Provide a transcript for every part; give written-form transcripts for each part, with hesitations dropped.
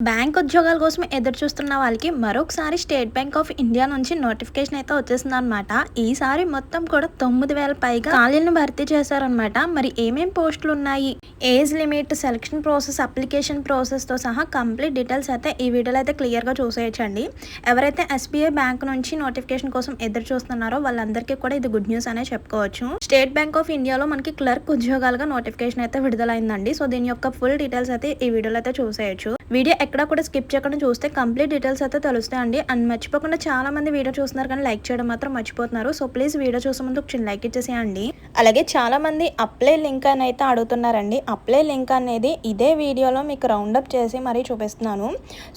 Bank ఉద్యోగాల కోసం ఎదురు చూస్తున్న వాళ్ళకి మరొకసారి స్టేట్ బ్యాంక్ ఆఫ్ ఇండియా నుంచి నోటిఫికేషన్ అయితే వచ్చేసిందనమాట. ఈసారి మొత్తం కూడా 9,000 పైగా ఖాళీలను భర్తీ చేశారనమాట. మరి ఏమేం పోస్టులు ఉన్నాయి, age limit, selection process, application ప్రాసెస్తో సహా కంప్లీట్ డీటెయిల్స్ అయితే ఈ వీడియోలో అయితే క్లియర్గా చూసేయచ్చండి. ఎవరైతే ఎస్బీఐ బ్యాంక్ నుంచి నోటిఫికేషన్ కోసం ఎదురు చూస్తున్నారో వాళ్ళందరికీ కూడా ఇది గుడ్ న్యూస్ అనే చెప్పుకోవచ్చు. స్టేట్ బ్యాంక్ ఆఫ్ ఇండియాలో మనకి క్లర్క్ ఉద్యోగాలుగా నోటిఫికేషన్ అయితే విడుదలైందండి. సో దీని యొక్క ఫుల్ డీటెయిల్స్ అయితే ఈ వీడియోలో అయితే చూసేయచ్చు. వీడియో ఎక్కడ కూడా స్కిప్ చేయకుండా చూస్తే కంప్లీట్ డీటెయిల్స్ అయితే తెలుస్తాయండి. అండ్ మర్చిపోకుండా చాలా మంది వీడియో చూస్తున్నారు కానీ లైక్ చేయడం మాత్రం మర్చిపోతున్నారు. సో ప్లీజ్ వీడియో చూసే ముందు ఒక చిన్న లైక్ ఇచ్చేసేయండి. అలాగే చాలా మంది అప్లై లింక్ అని అయితే అడుగుతున్నారండి. అప్లై లింక్ అనేది ఇదే వీడియోలో మీకు రౌండప్ చేసి మరీ చూపిస్తున్నాను.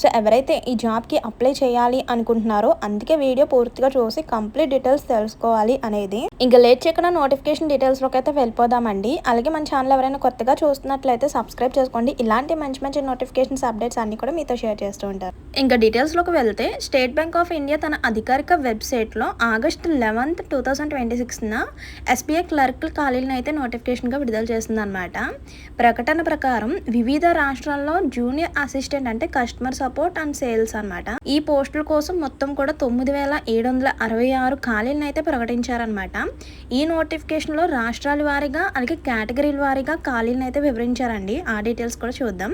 సో ఎవరైతే ఈ జాబ్కి అప్లై చేయాలి అనుకుంటున్నారో అందుకే వీడియో పూర్తిగా చూసి కంప్లీట్ డీటెయిల్స్ తెలుసుకోవాలి అనేది. ఇంకా లేట్ చేయకుండా నోటిఫికేషన్ డీటెయిల్స్లోకి అయితే వెళ్ళిపోదామండి. అలాగే మన ఛానల్ ఎవరైనా కొత్తగా చూస్తున్నట్లయితే సబ్స్క్రైబ్ చేసుకోండి. ఇలాంటి మంచి మంచి నోటిఫికేషన్స్ అప్డేట్స్ అన్ని కూడా మీతో షేర్ చేస్తూ ఉంటారు. ఇంకా డీటెయిల్స్లోకి వెళ్తే స్టేట్ బ్యాంక్ ఆఫ్ ఇండియా తన అధికారిక వెబ్సైట్లో ఆగస్టు 11, 2026న ఎస్బీఐ క్లర్క్ ఖాళీలను అయితే నోటిఫికేషన్గా విడుదల చేసిందనమాట. ప్రకటన ప్రకారం వివిధ రాష్ట్రాల్లో జూనియర్ అసిస్టెంట్ అంటే కస్టమర్ సపోర్ట్ అండ్ సేల్స్ అనమాట. ఈ పోస్టుల కోసం మొత్తం కూడా 9,766 ఖాళీలను అయితే ప్రకటించారనమాట. ఈ నోటిఫికేషన్లో రాష్ట్రాల వారీగా అలాగే కేటగిరీల వారీగా ఖాళీలను అయితే వివరించారండి. ఆ డీటెయిల్స్ కూడా చూద్దాం.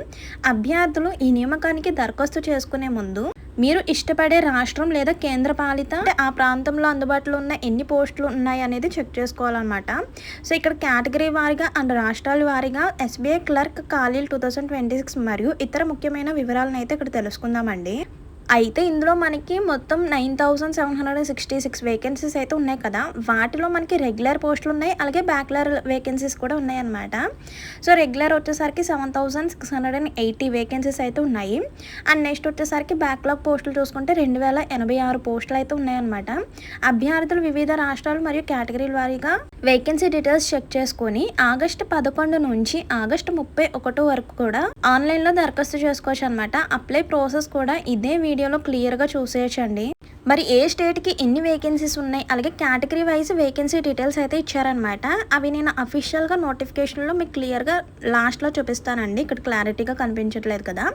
అభ్యర్థులు ఈ నియామకానికి దరఖాస్తు చేసుకునే ముందు మీరు ఇష్టపడే రాష్ట్రం లేదా కేంద్ర పాలిత ఆ ప్రాంతంలో అందుబాటులో ఉన్న ఎన్ని పోస్టులు ఉన్నాయి అనేది చెక్ చేసుకోవాలన్నమాట. సో ఇక్కడ కేటగిరీ వారీగా అండ్ రాష్ట్రాల వారీగా ఎస్బీఐ క్లర్క్ ఖాళీలు 2026 మరియు ఇతర ముఖ్యమైన వివరాలను అయితే ఇక్కడ తెలుసుకుందామండి. అయితే ఇందులో మనకి మొత్తం 9,766 వేకెన్సీస్ అయితే ఉన్నాయి కదా. వాటిలో మనకి రెగ్యులర్ పోస్టులు ఉన్నాయి, అలాగే బ్యాక్లర్ వేకెన్సీస్ కూడా ఉన్నాయి అన్నమాట. సో రెగ్యులర్ వచ్చేసరికి 7,680 వేకెన్సీస్ అయితే ఉన్నాయి. అండ్ నెక్స్ట్ వచ్చేసరికి బ్యాక్లాగ్ పోస్టులు చూసుకుంటే 2,086 పోస్టులు అయితే ఉన్నాయన్నమాట. అభ్యర్థులు వివిధ రాష్ట్రాలు మరియు కేటగిరీల వారీగా వేకెన్సీ డీటెయిల్స్ చెక్ చేసుకొని ఆగస్టు 11 నుంచి ఆగస్టు 31 వరకు కూడా ఆన్లైన్లో దరఖాస్తు చేసుకోవచ్చు అనమాట. అప్లై ప్రాసెస్ కూడా ఇదే వీడియోలో క్లియర్గా చూసేయచ్చండి. మరి ఏ స్టేట్కి ఎన్ని వేకెన్సీస్ ఉన్నాయి, అలాగే కేటగిరీ వైజ్ వేకెన్సీ డీటెయిల్స్ అయితే ఇచ్చారనమాట. అవి నేను అఫీషియల్గా నోటిఫికేషన్లో మీకు క్లియర్గా లాస్ట్లో చూపిస్తానండి. ఇక్కడ క్లారిటీగా కనిపించట్లేదు కదా.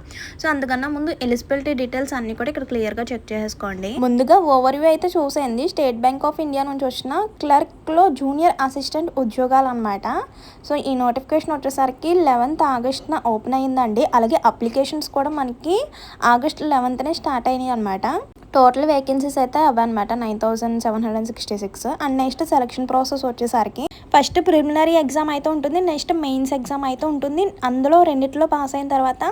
సో అందుకన్నా ముందు ఎలిజిబిలిటీ డీటెయిల్స్ అన్ని కూడా ఇక్కడ క్లియర్గా చెక్ చేసుకోండి. ముందుగా ఓవర్వ్యూ అయితే చూసేయండి. స్టేట్ బ్యాంక్ ఆఫ్ ఇండియా నుంచి వచ్చిన క్లర్క్లో జూనియర్ అసిస్టెంట్ ఉద్యోగాలు అనమాట. సో ఈ నోటిఫికేషన్ వచ్చేసరికి 11th ఆగస్టున ఓపెన్ అయ్యిందండి. అలాగే అప్లికేషన్స్ కూడా మనకి ఆగస్టు 11th స్టార్ట్ అయినాయి అనమాట. టోటల్ వేకెన్సీస్ అయితే అవన్నమాట 9,766. అండ్ నెక్స్ట్ సెలక్షన్ ప్రాసెస్ వచ్చేసరికి ఫస్ట్ ప్రిలిమినరీ ఎగ్జామ్ అయితే ఉంటుంది, నెక్స్ట్ మెయిన్స్ ఎగ్జామ్ అయితే ఉంటుంది. అందులో రెండిట్లో పాస్ అయిన తర్వాత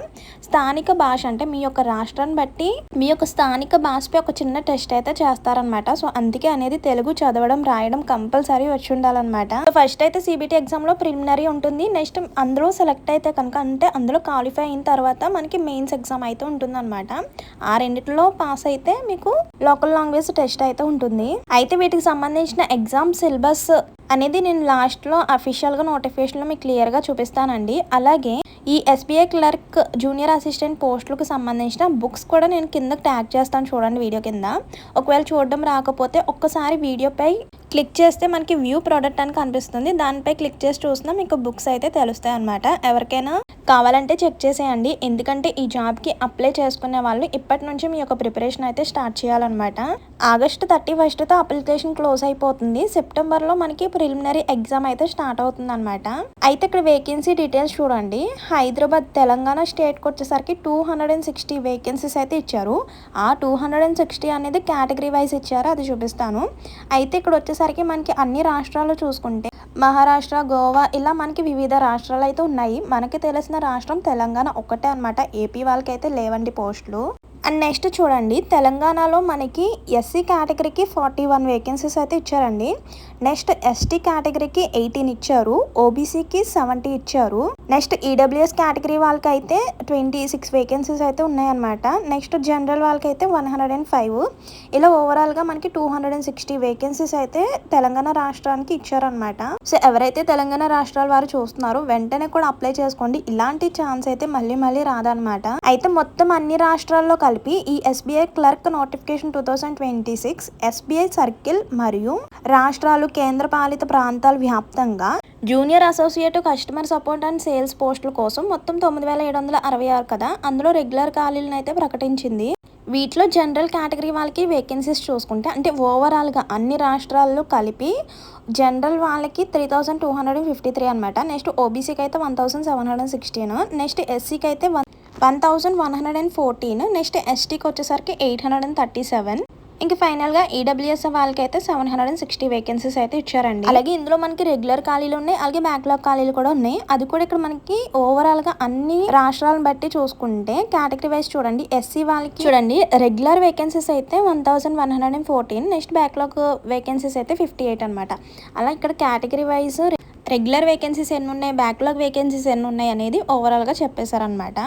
స్థానిక భాష అంటే మీ యొక్క రాష్ట్రాన్ని బట్టి మీ యొక్క స్థానిక భాషపై ఒక చిన్న టెస్ట్ అయితే చేస్తారనమాట. సో అందుకే అనేది తెలుగు చదవడం రాయడం కంపల్సరీ వచ్చి ఉండాలన్నమాట. ఫస్ట్ అయితే సిబిటి ఎగ్జామ్లో ప్రిలిమినరీ ఉంటుంది. నెక్స్ట్ అందులో సెలెక్ట్ అయితే కనుక అంటే అందులో క్వాలిఫై అయిన తర్వాత మనకి మెయిన్స్ ఎగ్జామ్ అయితే ఉంటుంది అనమాట. ఆ రెండిట్లో పాస్ అయితే మీకు లోకల్ లాంగ్వేజ్ టెస్ట్ అయితే ఉంటుంది. అయితే వీటికి సంబంధించిన ఎగ్జామ్ సిలబస్ అనేది నేను లాస్ట్లో అఫీషియల్గా నోటిఫికేషన్లో మీకు క్లియర్గా చూపిస్తానండి. అలాగే ఈ ఎస్బీఐ క్లర్క్ జూనియర్ అసిస్టెంట్ పోస్టులకు సంబంధించిన బుక్స్ కూడా నేను కింద ట్యాగ్ చేస్తాను చూడండి వీడియో కింద. ఒకవేళ చూడడం రాకపోతే ఒక్కసారి వీడియోపై క్లిక్ చేస్తే మనకి వ్యూ ప్రోడక్ట్ అని కనిపిస్తుంది. దానిపై క్లిక్ చేసి చూసినా మీకు బుక్స్ అయితే తెలుస్తాయి అనమాట. ఎవరికైనా కావాలంటే చెక్ చేసేయండి. ఎందుకంటే ఈ జాబ్కి అప్లై చేసుకునే వాళ్ళు ఇప్పటి నుంచి మీ యొక్క ప్రిపరేషన్ అయితే స్టార్ట్ చేయాలన్నమాట. ఆగస్టు 31తో అప్లికేషన్ క్లోజ్ అయిపోతుంది. సెప్టెంబర్లో మనకి ప్రిలిమినరీ ఎగ్జామ్ అయితే స్టార్ట్ అవుతుంది అనమాట. అయితే ఇక్కడ వేకెన్సీ డీటెయిల్స్ చూడండి. హైదరాబాద్ తెలంగాణ స్టేట్కి వచ్చేసరికి 260 వేకెన్సీస్ అయితే ఇచ్చారు. ఆ 260 అనేది కేటగిరీ వైజ్ ఇచ్చారు, అది చూపిస్తాను. అయితే ఇక్కడ వచ్చేసరికి మనకి అన్ని రాష్ట్రాలు చూసుకుంటే మహారాష్ట్ర, గోవా ఇలా మనకి వివిధ రాష్ట్రాలు అయితే ఉన్నాయి. మనకి తెలిసిన రాష్ట్రం తెలంగాణ ఒక్కటే అనమాట. ఏపీ వాళ్ళకైతే లేవండి పోస్టులు. అండ్ నెక్స్ట్ చూడండి, తెలంగాణలో మనకి ఎస్సీ కేటగిరీకి 41 వేకెన్సీస్ అయితే ఇచ్చారండి. నెక్స్ట్ ఎస్టీ కేటగిరీకి 18 ఇచ్చారు, ఓబీసీకి 70 ఇచ్చారు. నెక్స్ట్ ఈడబ్ల్యూఎస్ కేటగిరీ వాళ్ళకైతే 26 వేకెన్సీస్ అయితే ఉన్నాయన్నమాట. నెక్స్ట్ జనరల్ వాళ్ళకైతే 105. ఇలా ఓవరాల్గా మనకి 260 వేకెన్సీస్ అయితే తెలంగాణ రాష్ట్రానికి ఇచ్చారనమాట. సో ఎవరైతే తెలంగాణ రాష్ట్రాల వారు చూస్తున్నారో వెంటనే కూడా అప్లై చేసుకోండి. ఇలాంటి ఛాన్స్ అయితే మళ్ళీ రాదనమాట. అయితే మొత్తం అన్ని రాష్ట్రాల్లో కలిపి ఈ SBI clerk notification 2026 SBI circle మరియు రాష్ట్రాలు కేంద్రపాలిత ప్రాంతాల వ్యాప్తంగా junior associate customer support and sales పోస్టుల కోసం మొత్తం 9766 కదా. అందులో రెగ్యులర్ ఖాళీలను అయితే ప్రకటించింది. వీటిలో జనరల్ కేటగిరీ వాళ్ళకి వేకెన్సీస్ చూసుకుంటే అంటే ఓవరాల్గా అన్ని రాష్ట్రాల్లో కలిపి జనరల్ వాళ్ళకి 3253 అనమాట. నెక్స్ట్ ఓబీసీకి అయితే 1716, నెక్స్ట్ ఎస్సీకి అయితే 1114, నెక్స్ట్ ఎస్టీకి వచ్చేసరికి 837, ఇంకా ఫైనల్గా ఈడబ్ల్యూఎస్ వాళ్ళకి అయితే 760 వేకెన్సీస్ అయితే ఇచ్చారండి. అలాగే ఇందులో మనకి రెగ్యులర్ ఖాళీలు ఉన్నాయి, అలాగే బ్యాక్లాగ్ ఖాళీలు కూడా ఉన్నాయి. అది కూడా ఇక్కడ మనకి ఓవరాల్గా అన్ని రాష్ట్రాలను బట్టి చూసుకుంటే కేటగిరీ వైజ్ చూడండి. ఎస్సీ వాళ్ళకి చూడండి రెగ్యులర్ వేకెన్సీస్ అయితే 1114, నెక్స్ట్ బ్యాక్లాగ్ వేకెన్సీస్ అయితే 58 అనమాట. అలా ఇక్కడ కేటగిరీ వైజ్ రెగ్యులర్ వేకెన్సీస్ ఎన్ని ఉన్నాయి, బ్యాక్లాగ్ వేకెన్సీస్ ఎన్ని ఉన్నాయి అనేది ఓవరాల్గా చెప్పేశారనమాట.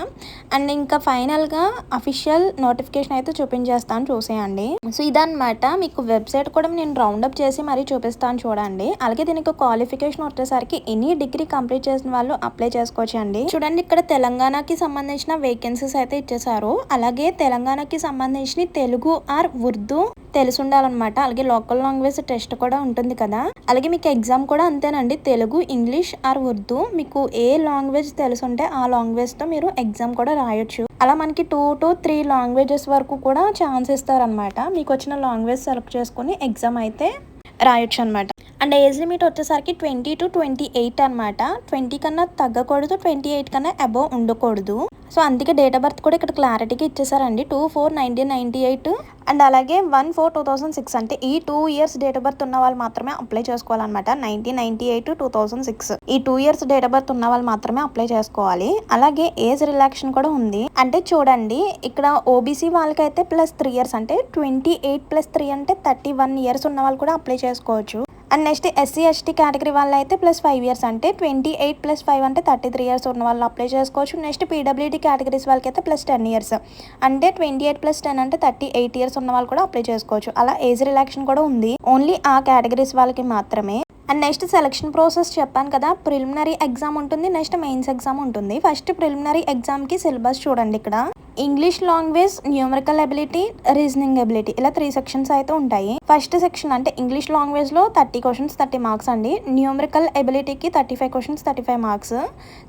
అండ్ ఇంకా ఫైనల్గా అఫీషియల్ నోటిఫికేషన్ అయితే చూపించేస్తాను, చూసేయండి. సో ఇదనమాట. మీకు వెబ్సైట్ కూడా నేను రౌండప్ చేసి మరీ చూపిస్తాను చూడండి. అలాగే దీనికి క్వాలిఫికేషన్ వచ్చేసరికి ఎనీ డిగ్రీ కంప్లీట్ చేసిన వాళ్ళు అప్లై చేసుకోవచ్చు అండి. చూడండి ఇక్కడ తెలంగాణకి సంబంధించిన వేకెన్సీస్ అయితే ఇచ్చేసారు. అలాగే తెలంగాణకి సంబంధించిన తెలుగు ఆర్ ఉర్దూ తెలిసి ఉండాలన్నమాట. అలాగే లోకల్ లాంగ్వేజ్ టెస్ట్ కూడా ఉంటుంది కదా. అలాగే మీకు ఎగ్జామ్ కూడా అంతేనండి, తెలుగు, ఇంగ్లీష్ ఆర్ ఉర్దూ. మీకు ఏ లాంగ్వేజ్ తెలిసి ఉంటే ఆ లాంగ్వేజ్తో మీరు ఎగ్జామ్ కూడా రాయొచ్చు. అలా మనకి 2 to 3 లాంగ్వేజెస్ వరకు కూడా ఛాన్స్ ఇస్తారనమాట. మీకు వచ్చిన లాంగ్వేజ్ సెలెక్ట్ చేసుకుని ఎగ్జామ్ అయితే రాయొచ్చు అనమాట. అండ్ ఏజ్ లిమిట్ వచ్చేసరికి 20 to 28 అనమాట. 20 కన్నా తగ్గకూడదు, 28 కన్నా అబోవ్ ఉండకూడదు. సో అందుకే డేట్ ఆఫ్ బర్త్ కూడా ఇక్కడ క్లారిటీగా ఇచ్చేసారండి. 2/4/1998 అండ్ అలాగే 1/4/2006. అంటే ఈ 2 years డేట్ ఆఫ్ బర్త్ ఉన్న వాళ్ళు మాత్రమే అప్లై చేసుకోవాలన్నమాట. 1998 to 2006 ఈ 2 years డేట్ ఆఫ్ బర్త్ ఉన్న వాళ్ళు మాత్రమే అప్లై చేసుకోవాలి. అలాగే ఏజ్ రిలాక్షన్ కూడా ఉంది. అంటే చూడండి ఇక్కడ ఓబీసీ వాళ్ళకైతే +3 years అంటే 28 + 3 అంటే 31 years ఉన్న వాళ్ళు కూడా అప్లై చేసుకోవచ్చు. And next SC ST category వాళ్ళు అయితే +5 years అంటే 28 + 5 అంటే 33 years ఉన్న వాళ్ళు అప్లై చేసుకోవచ్చు. నెక్స్ట్ పీడబ్ల్యూడీ కేటగిరీస్ వాళ్ళకి అయితే +10 years అంటే 28 + 10 అంటే 38 years ఉన్న వాళ్ళు కూడా అప్లై చేసుకోవచ్చు. అలా ఏజ్ రిలాక్షన్ కూడా ఉంది, ఓన్లీ ఆ కేటగిరీస్ వాళ్ళకి మాత్రమే. అండ్ నెక్స్ట్ సెలక్షన్ ప్రాసెస్ చెప్పాను కదా, ప్రిలిమినరీ ఎగ్జామ్ ఉంటుంది, నెక్స్ట్ మెయిన్స్ ఎగ్జామ్ ఉంటుంది. ఫస్ట్ ప్రిలిమినరీ ఎగ్జామ్కి సిలబస్ చూడండి. ఇక్కడ English language, numerical ability, reasoning ability ఇలా 3 sections అయితే ఉంటాయి. ఫస్ట్ సెక్షన్ అంటే ఇంగ్లీష్ లాంగ్వేజ్ లో 30 questions 30 marks అండి. న్యూమరికల్ ఎబిలిటీకి 35 questions 35 marks,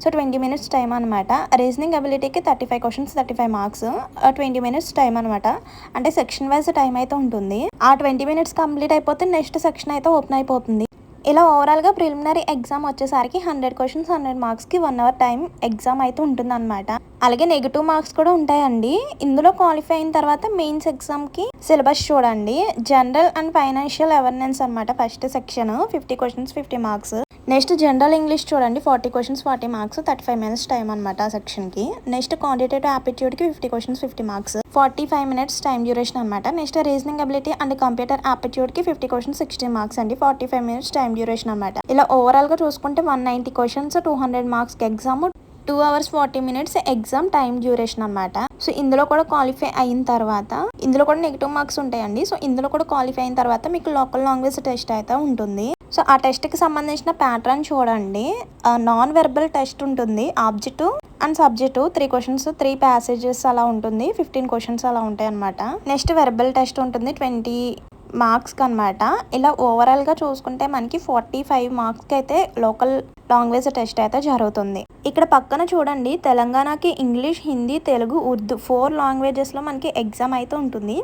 so 20 minutes time అనమాట. రీజనింగ్ ఎబిలిటీకి 35 questions 35 marks 20 minutes టైం అనమాట. అంటే సెక్షన్ వైజ్ టైం అయితే ఉంటుంది. ఆ 20 minutes కంప్లీట్ అయిపోతే నెక్స్ట్ సెక్షన్ అయితే ఓపెన్ అయిపోతుంది. ఇలా ఓవరాల్గా ప్రిలిమినరీ ఎగ్జామ్ వచ్చేసరికి 100 questions 100 marksకి 1 hour టైం ఎగ్జామ్ అయితే ఉంటుంది అనమాట. అలాగే నెగిటివ్ మార్క్స్ కూడా ఉంటాయండి. ఇందులో క్వాలిఫై అయిన తర్వాత మెయిన్స్ ఎగ్జామ్కి సిలబస్ చూడండి. జనరల్ అండ్ ఫైనాన్షియల్ అవేర్నెస్ అనమాట first section, 50 questions 50 marks. Next general English చూడండి, 40 questions 40 marks 35 minutes టైం అనమాట ఆ సెక్షన్కి. నెక్స్ట్ క్వాంటిటేటివ్ ఆప్టిట్యూడ్కి 50 questions 50 marks 45 minutes time duration అనమాట. Next reasoning ability and computer ఆప్టిట్యూడ్కి 50 questions 60 marks అండి, 45 minutes టైం డ్యూరేషన్ అనమాట. ఇలా ఓవరాల్గా చూసుకుంటే 190 questions 200 marksకి exam, 2 hours 40 minutes exam time duration అనమాట. సో ఇందులో కూడా క్వాలిఫై అయిన తర్వాత ఇందులో కూడా నెగిటివ్ మార్క్స్ ఉంటాయండి. సో ఇందులో కూడా క్వాలిఫై అయిన తర్వాత మీకు లోకల్ లాంగ్వేజ్ టెస్ట్ అయితే ఉంటుంది. సో ఆ టెస్ట్కి సంబంధించిన ప్యాటర్న్ చూడండి. నాన్ వెర్బల్ టెస్ట్ ఉంటుంది, objective and subjective 3 questions 3 passages అలా ఉంటుంది, 15 questions అలా ఉంటాయి అనమాట. నెక్స్ట్ వెర్బల్ టెస్ట్ ఉంటుంది 20 marks అనమాట. ఇలా ఓవరాల్గా చూసుకుంటే మనకి 45 marksకి అయితే లోకల్ లాంగ్వేజ్ టెస్ట్ అయితే జరుగుతుంది. ఇక్కడ పక్కన చూడండి తెలంగాణకి ఇంగ్లీష్, హిందీ, తెలుగు, ఉర్దూ 4 languagesలో మనకి ఎగ్జామ్ అయితే ఉంటుంది.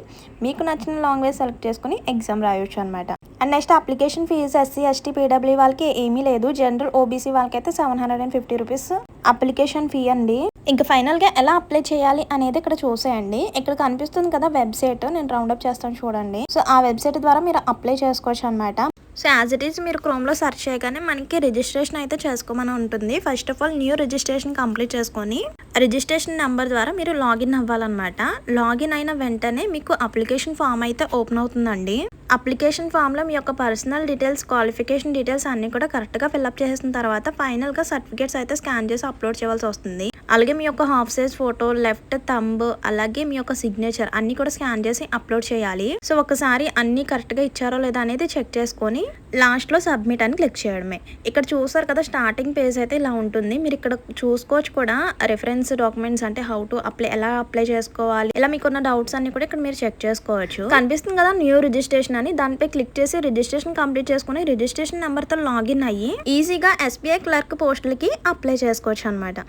మీకు నచ్చిన లాంగ్వేజ్ సెలెక్ట్ చేసుకుని ఎగ్జామ్ రాయొచ్చు అనమాట. And next application fee SC ST PW వాళ్ళకి ఏమీ లేదు. జనరల్ ఓబీసీ వాళ్ళకైతే 750 rupees అప్లికేషన్ ఫీ అండి. ఇంకా ఫైనల్గా ఎలా అప్లై చేయాలి అనేది ఇక్కడ చూసేయండి. ఇక్కడ కనిపిస్తుంది కదా వెబ్సైట్, నేను రౌండప్ చేస్తాను చూడండి. సో ఆ వెబ్సైట్ ద్వారా మీరు అప్లై చేసుకోవచ్చు అనమాట. సో యాజ్ ఇట్ ఈస్ మీరు క్రోమ్లో సెర్చ్ చేయగానే మనకి రిజిస్ట్రేషన్ అయితే చేసుకోమని ఉంటుంది. First of all new registration complete చేసుకొని రిజిస్ట్రేషన్ నెంబర్ ద్వారా మీరు లాగిన్ అవ్వాలన్నమాట. లాగిన్ అయిన వెంటనే మీకు అప్లికేషన్ ఫామ్ అయితే ఓపెన్ అవుతుందండి. అప్లికేషన్ ఫామ్లో మీ యొక్క పర్సనల్ డీటెయిల్స్, క్వాలిఫికేషన్ డీటెయిల్స్ అన్నీ కూడా కరెక్ట్గా ఫిల్అప్ చేసిన తర్వాత ఫైనల్గా సర్టిఫికేట్స్ అయితే స్కాన్ చేసి అప్లోడ్ చేయాల్సి వస్తుంది. అలాగే మీ యొక్క half size photo, left thumb, అలాగే మీ యొక్క సిగ్నేచర్ అన్ని కూడా స్కాన్ చేసి అప్లోడ్ చేయాలి. సో ఒకసారి అన్ని కరెక్ట్ గా ఇచ్చారో లేదా అనేది చెక్ చేసుకొని లాస్ట్ లో సబ్మిట్ అని క్లిక్ చేయడమే. ఇక్కడ చూసారు కదా, స్టార్టింగ్ పేజ్ అయితే ఇలా ఉంటుంది. మీరు ఇక్కడ చూసుకోవచ్చు కూడా రిఫరెన్స్ డాక్యుమెంట్స్ అంటే హౌ టు అప్లై, ఎలా అప్లై చేసుకోవాలి, ఇలా మీకున్న డౌట్స్ అన్ని కూడా ఇక్కడ మీరు చెక్ చేసుకోవచ్చు. కనిపిస్తుంది కదా న్యూ రిజిస్ట్రేషన్ అని, దానిపై క్లిక్ చేసి రిజిస్ట్రేషన్ కంప్లీట్ చేసుకుని రిజిస్ట్రేషన్ నెంబర్ తో లాగిన్ అయ్యి ఈజీగా SBI క్లర్క్ పోస్టులకి అప్లై చేసుకోవచ్చు అనమాట.